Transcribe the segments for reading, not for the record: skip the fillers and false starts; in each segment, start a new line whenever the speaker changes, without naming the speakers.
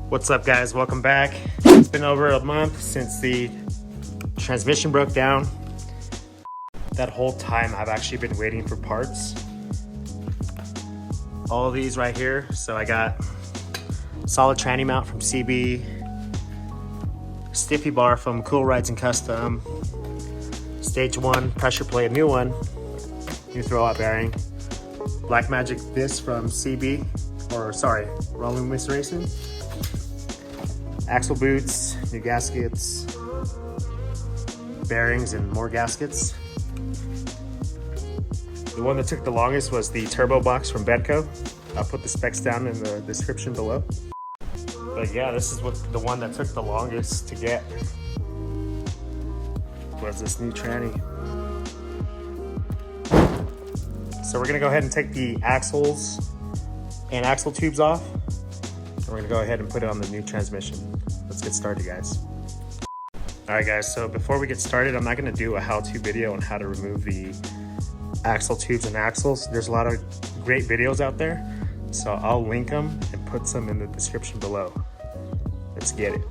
What's up, guys? Welcome back. It's been over a month since the transmission broke down. That whole time I've actually been waiting for parts. All of these right here. So I got solid tranny mount from CB, stiffy bar from Cool Rides and Custom, stage 1 pressure plate, new one, new throwout bearing, Black Magic disc from CB, or sorry, Emmett.Racing, axle boots, new gaskets, bearings, and more gaskets. The one that took the longest was the turbo box from Benco. I'll put the specs down in the description below. But yeah, this is the one that took the longest to get, was this new tranny. So we're gonna go ahead and take the axles and axle tubes off. And we're gonna go ahead and put it on the new transmission. Let's get started, guys. All right, guys, so before we get started, I'm not gonna do a how-to video on how to remove the axle tubes and axles. There's a lot of great videos out there, so I'll link them and put some in the description below. Let's get it.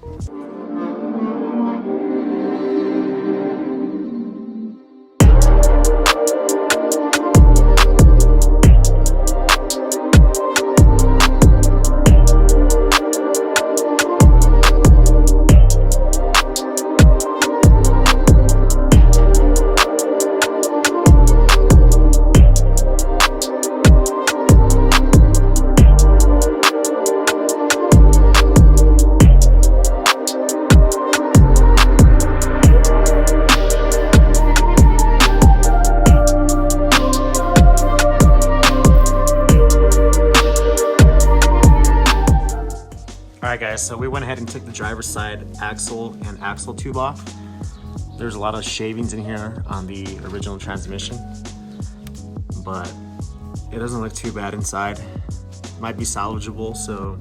Alright guys, so we went ahead and took the driver's side axle and axle tube off. There's a lot of shavings in here on the original transmission, but it doesn't look too bad inside. It might be salvageable, so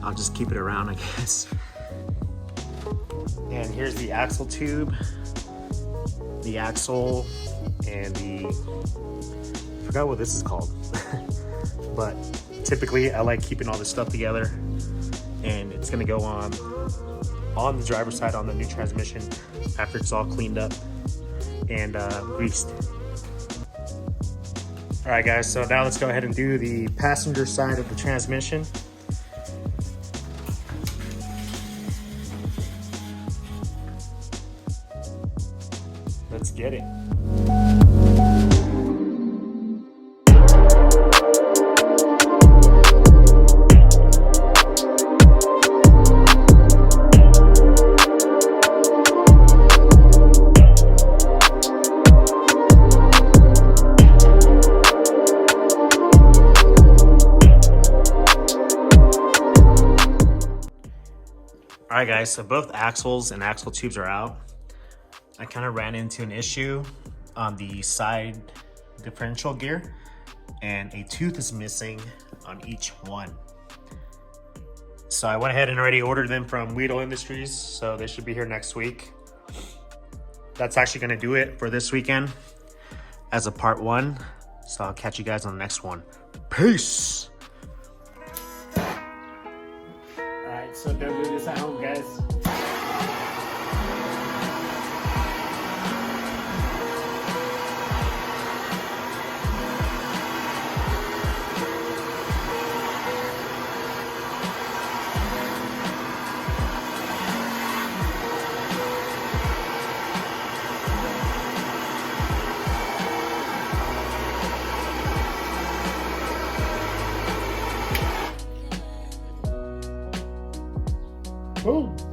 I'll just keep it around, I guess. And here's the axle tube, the axle, and I forgot what this is called. But typically I like keeping all this stuff together, and it's gonna go on the driver's side on the new transmission after it's all cleaned up and greased. All right guys, so now let's go ahead and do the passenger side of the transmission. Let's get it. Alright guys, so both axles and axle tubes are out. I kind of ran into an issue on the side differential gear, and a tooth is missing on each one. So I went ahead and already ordered them from Welded Industries, so they should be here next week. That's actually going to do it for this weekend as a part 1. So I'll catch you guys on the next one. Peace! So don't do this at home, guys. Boom.